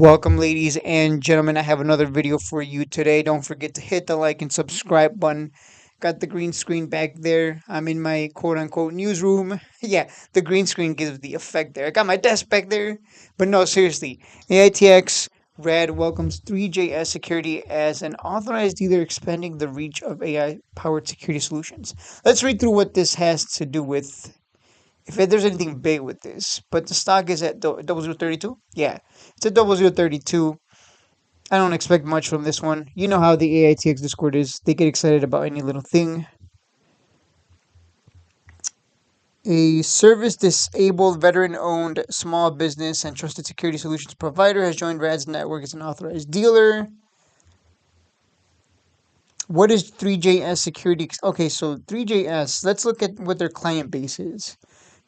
Welcome, ladies and gentlemen. I have another video for you today. Don't forget to hit the like and subscribe button. Got the green screen back there. I'm in my quote unquote newsroom. Yeah, the green screen gives the effect there. I got my desk back there. But no, seriously. Aitx Red welcomes 3JS Security as an authorized dealer expanding the reach of AI powered security solutions. Let's read through what this has to do with if there's anything big with this. But the stock is at 0032. Yeah, it's at 0032. I don't expect much from this one. You know how the AITX Discord is. They get excited about any little thing. A service disabled, veteran owned small business and trusted security solutions provider has joined RAD's network as an authorized dealer. What is 3JS Security? Okay, so 3JS, let's look at what their client base is.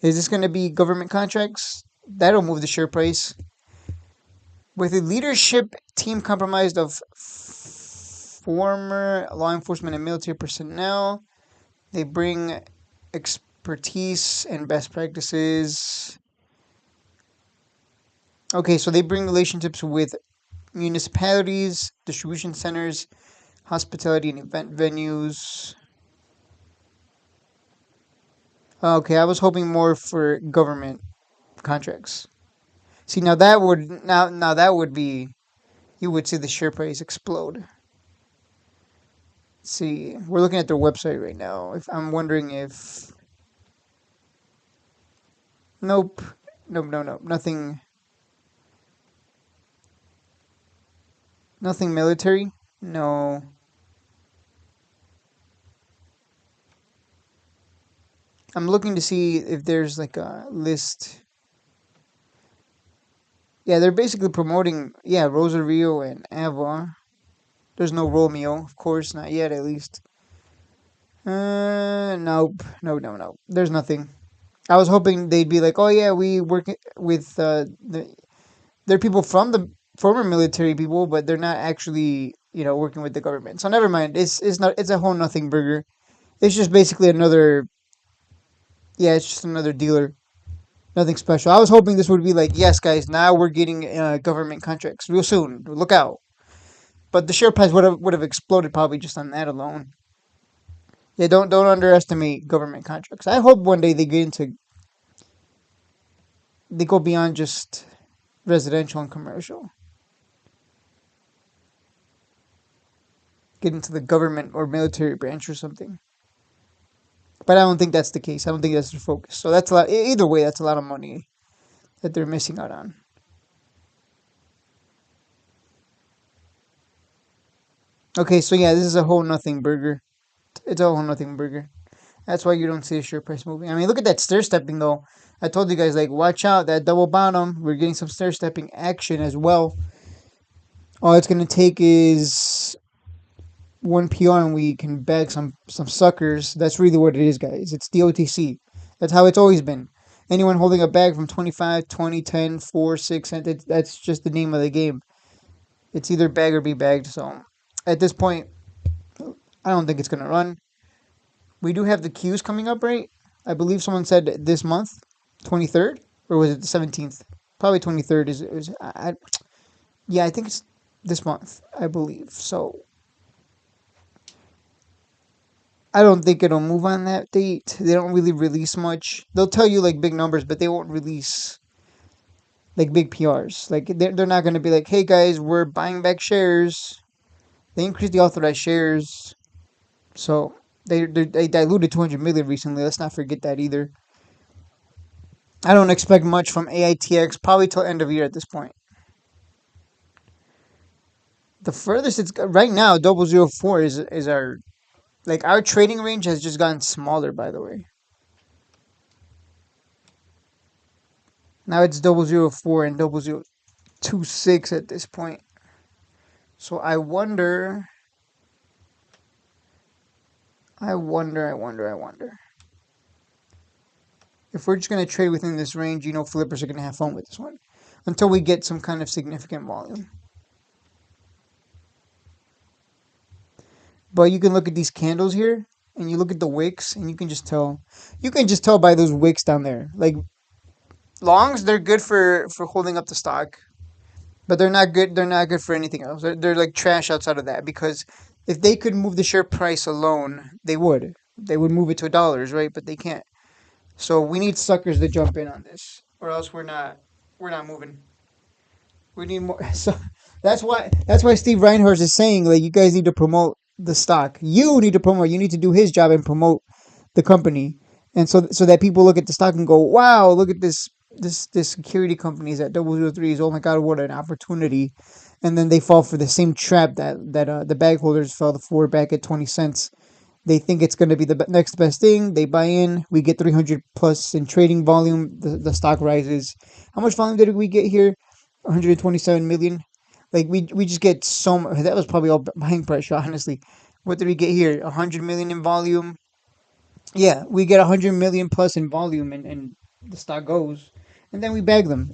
Is this going to be government contracts? That'll move the share price. With a leadership team comprised of former law enforcement and military personnel, they bring expertise and best practices. Okay, so they bring relationships with municipalities, distribution centers, hospitality and event venues. Okay, I was hoping more for government contracts. See, now that would be you would see the share price explode. See, we're looking at their website right now. If I'm wondering if nope, nope, nothing military. No, I'm looking to see if there's like a list. Yeah, they're basically promoting Rosario and Ava. There's no Romeo, of course, not yet at least. Nope, no. There's nothing. I was hoping they'd be like, oh yeah, we work with they're people from the former military people, but they're not actually working with the government. So never mind. It's a whole nothing burger. It's just basically another it's just another dealer. Nothing special. I was hoping this would be like, yes, guys, now we're getting government contracts real soon. Look out. But the share price would have exploded probably just on that alone. Yeah, don't underestimate government contracts. I hope one day they go beyond just residential and commercial. Get into the government or military branch or something. But I don't think that's the case. I don't think that's their focus. So that's a lot. Either way, that's a lot of money that they're missing out on. Okay, so yeah, this is a whole nothing burger. It's a whole nothing burger. That's why you don't see a share price moving. I mean, look at that stair stepping though. I told you guys, like, watch out, that double bottom. We're getting some stair stepping action as well. All it's gonna take is one PR and we can bag some suckers. That's really what it is, guys. It's the OTC. That's how it's always been. Anyone holding a bag from 25, 20, 10, 4, 6 cents, that's just the name of the game. It's either bag or be bagged. So at this point, I don't think it's going to run. We do have the queues coming up, right? I believe someone said this month, 23rd, or was it the 17th? Probably 23rd yeah, I think it's this month, I believe. So I don't think it'll move on that date. They don't really release much. They'll tell you like big numbers, but they won't release like big PRs. Like they're not going to be like, hey guys, we're buying back shares. They increased the authorized shares. So they diluted 200 million recently. Let's not forget that either. I don't expect much from AITX probably till end of year at this point. The furthest it's right now, 004 is our trading range has just gotten smaller. By the way, now it's 004 and 0026 at this point. So I wonder. If we're just going to trade within this range, flippers are going to have fun with this one until we get some kind of significant volume. But you can look at these candles here, and you look at the wicks, and you can just tell. You can just tell by those wicks down there. Like longs, they're good for holding up the stock. But they're not good. They're not good for anything else. They're like trash outside of that because if they could move the share price alone, they would. They would move it to dollars, right? But they can't. So we need suckers to jump in on this, or else we're not moving. We need more. So that's why Steve Reinhardt is saying like you guys need to promote the stock. You need to promote. You need to do his job and promote the company, and so that people look at the stock and go, wow, look at this security companies at 003s. Oh my god, what an opportunity! And then they fall for the same trap that the bag holders fell for back at 20 cents. They think it's going to be the next best thing. They buy in. We get 300 plus in trading volume. The stock rises. How much volume did we get here? 127 million. Like we just get so much. That was probably all buying pressure, honestly. What did we get here? 100 million in volume. Yeah, we get 100 million plus in volume, and the stock goes, and then we bag them.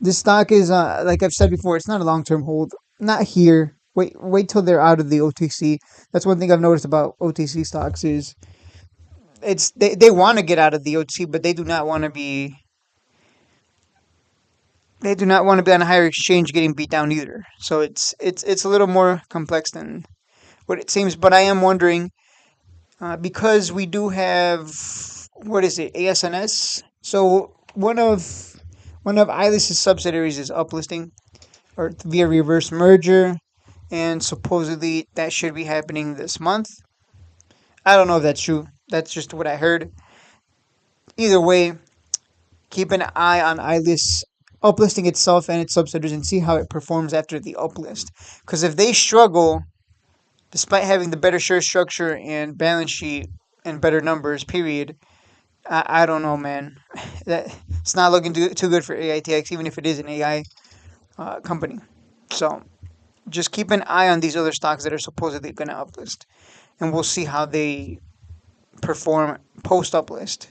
This stock is like I've said before, it's not a long term hold. Not here. Wait till they're out of the OTC. That's one thing I've noticed about OTC stocks is they want to get out of the OTC, but they do not want to be on a higher exchange getting beat down either. So it's a little more complex than what it seems. But I am wondering because we do have what is it ASNS. So one of Eilish's subsidiaries is Uplisting or via reverse merger, and supposedly that should be happening this month. I don't know if that's true. That's just what I heard. Either way, keep an eye on Eilish's uplisting itself and its subsidiaries and see how it performs after the uplist. Because if they struggle, despite having the better share structure and balance sheet and better numbers, period, I don't know, man. That it's not looking too good for AITX, even if it is an AI company. So just keep an eye on these other stocks that are supposedly going to uplist, and we'll see how they perform post uplist.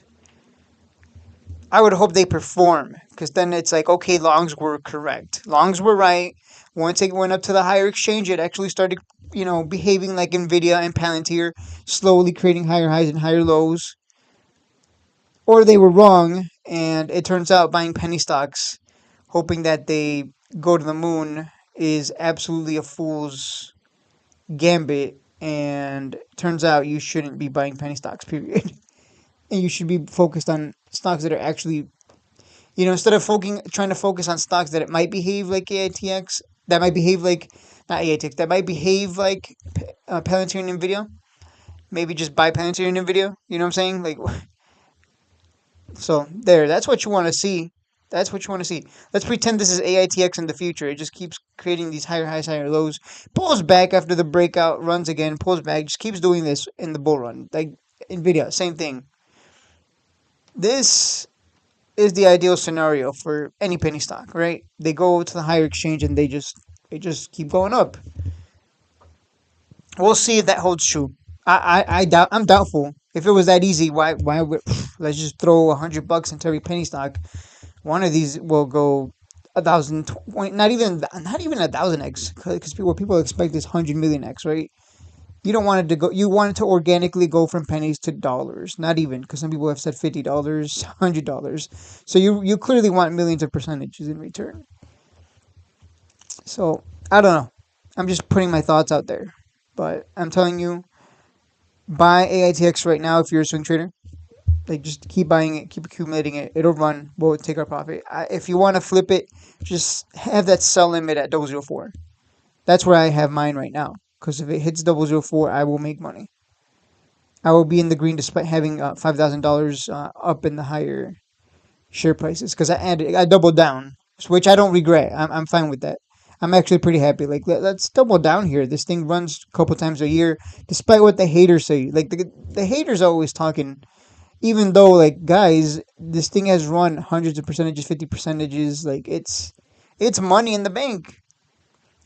I would hope they perform because then it's like, okay, longs were correct. Longs were right. Once it went up to the higher exchange, it actually started, behaving like Nvidia and Palantir, slowly creating higher highs and higher lows. Or they were wrong, and it turns out buying penny stocks, hoping that they go to the moon, is absolutely a fool's gambit. And turns out you shouldn't be buying penny stocks, period. And you should be focused on stocks that are actually, instead of trying to focus on stocks that it might behave like AITX, that might behave like, not AITX, that might behave like Palantir and Nvidia. Maybe just buy Palantir and Nvidia. You know what I'm saying? Like, so there, that's what you want to see. That's what you want to see. Let's pretend this is AITX in the future. It just keeps creating these higher highs, higher lows. Pulls back after the breakout, runs again, pulls back, just keeps doing this in the bull run. Like Nvidia, same thing. This is the ideal scenario for any penny stock, right? They go to the higher exchange and they just keep going up. We'll see if that holds true. I doubt. I'm doubtful. If it was that easy, why would let's just throw $100 into every penny stock? One of these will go 1,000, not even 1,000x, because people expect this 100 million x, right? You don't want it to go. You want it to organically go from pennies to dollars, not even because some people have said $50, $100. So you clearly want millions of percentages in return. So I don't know. I'm just putting my thoughts out there, but I'm telling you, buy AITX right now if you're a swing trader. Like just keep buying it, keep accumulating it. It'll run. We'll take our profit. If you want to flip it, just have that sell limit at 004. That's where I have mine right now. Because if it hits 004, I will make money. I will be in the green despite having $5,000 up in the higher share prices. Because I doubled down, which I don't regret. I'm fine with that. I'm actually pretty happy. Like let's double down here. This thing runs a couple times a year, despite what the haters say. Like the haters are always talking, even though like guys, this thing has run hundreds of percentages, 50 percentages. Like it's money in the bank.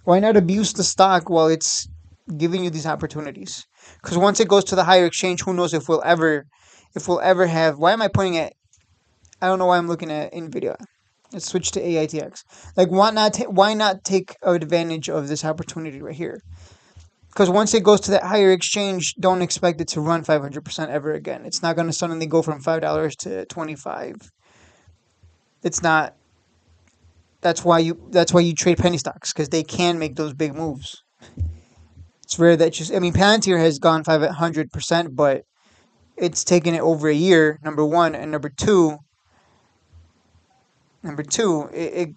Why not abuse the stock while it's giving you these opportunities? Because once it goes to the higher exchange, who knows if we'll ever have. Why am I pointing at? I don't know why I'm looking at Nvidia. Let's switch to AITX. Like why not take advantage of this opportunity right here? Because once it goes to that higher exchange, don't expect it to run 500% ever again. It's not going to suddenly go from $5 to 25. It's not. That's why you trade penny stocks, because they can make those big moves. It's rare that just I mean Palantir has gone 500%, but it's taken it over a year. Number one, and number two, it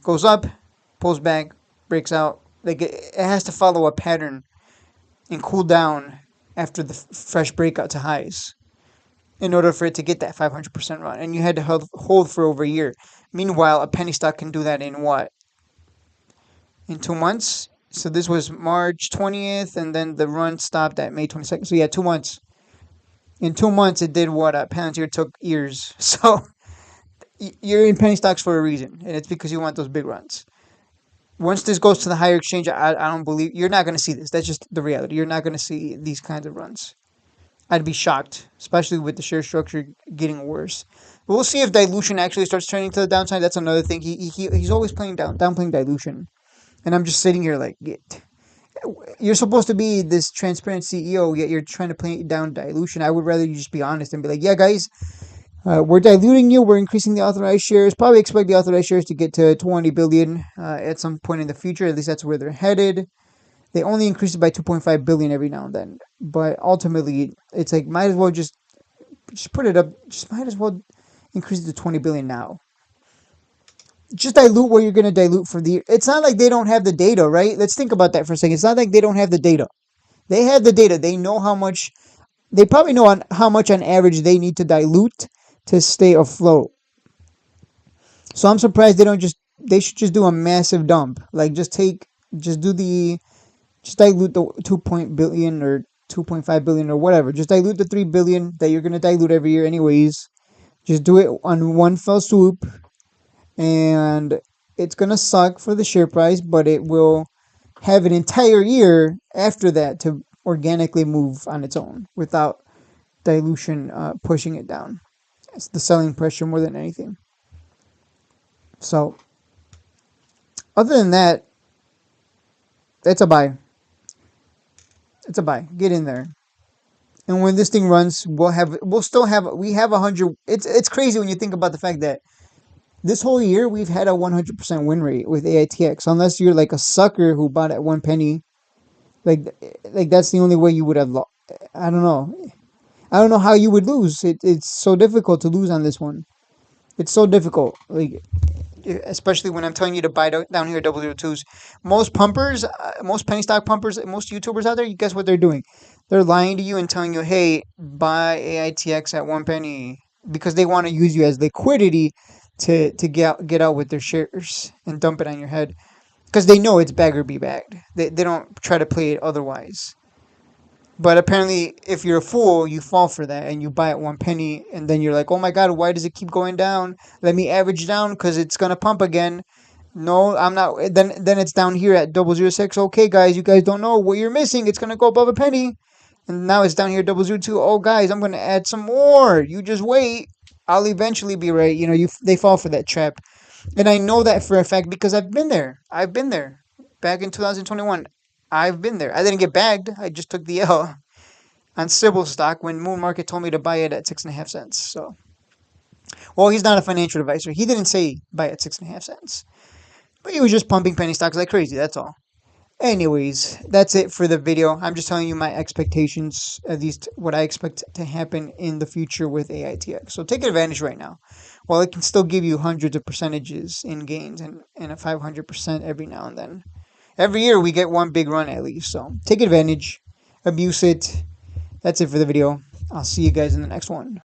goes up, pulls back, breaks out. Like it has to follow a pattern and cool down after the fresh breakout to highs in order for it to get that 500% run. And you had to hold for over a year. Meanwhile, a penny stock can do that in what? In 2 months? So this was March 20th, and then the run stopped at May 22nd. So yeah, 2 months. In 2 months, it did what Palantir took years. So you're in penny stocks for a reason, and it's because you want those big runs. Once this goes to the higher exchange, I don't believe you're not going to see this. That's just the reality. You're not going to see these kinds of runs. I'd be shocked, especially with the share structure getting worse. But we'll see if dilution actually starts turning to the downside. That's another thing. He's always downplaying dilution, and I'm just sitting here like, you're supposed to be this transparent CEO, yet you're trying to play down dilution. I would rather you just be honest and be like, yeah, guys, we're diluting you. We're increasing the authorized shares. Probably expect the authorized shares to get to 20 billion at some point in the future. At least that's where they're headed. They only increase it by 2.5 billion every now and then, but ultimately, it's like might as well just put it up. Just might as well increase it to 20 billion now. Just dilute what you're going to dilute for the year. It's not like they don't have the data, right? Let's think about that for a second. It's not like they don't have the data. They have the data. They know how much. They probably know how much on average they need to dilute to stay afloat. So I'm surprised they don't just. They should just do a massive dump. Like just dilute the 2 billion or 2.5 billion or whatever. Just dilute the 3 billion that you're gonna dilute every year anyways. Just do it on one fell swoop, and it's gonna suck for the share price, but it will have an entire year after that to organically move on its own without dilution pushing it down. It's the selling pressure more than anything. So, other than that, it's a buy. It's a buy. Get in there. And when this thing runs, we have 100. It's crazy when you think about the fact that this whole year we've had a 100% win rate with Aitx, unless you're like a sucker who bought at 1 penny. Like that's the only way you would have lost. I don't know. I don't know how you would lose. It's so difficult to lose on this one. It's so difficult. Like especially when I'm telling you to buy down here at 002s. Most pumpers, most penny stock pumpers, most YouTubers out there, you guess what they're doing? They're lying to you and telling you, hey, buy AITX at 1 penny, because they want to use you as liquidity to get out with their shares and dump it on your head, because they know it's bag or be bagged. They don't try to play it otherwise. But apparently, if you're a fool, you fall for that and you buy at 1 penny, and then you're like, oh my God, why does it keep going down? Let me average down because it's going to pump again. No, I'm not. Then it's down here at 006. Okay, guys, you guys don't know what you're missing. It's going to go above 1 penny. And now it's down here at 002. Oh, guys, I'm going to add some more. You just wait. I'll eventually be right. They fall for that trap. And I know that for a fact because I've been there. I've been there. Back in 2021. I've been there. I didn't get bagged. I just took the L on Sybil stock when Moon Market told me to buy it at 6.5 cents. So, well, he's not a financial advisor. He didn't say buy at 6.5 cents, but he was just pumping penny stocks like crazy. That's all. Anyways, that's it for the video. I'm just telling you my expectations, at least what I expect to happen in the future with AITX. So take advantage right now. While it can still give you hundreds of percentages in gains and a 500% every now and then. Every year we get one big run at least. So take advantage, abuse it. That's it for the video. I'll see you guys in the next one.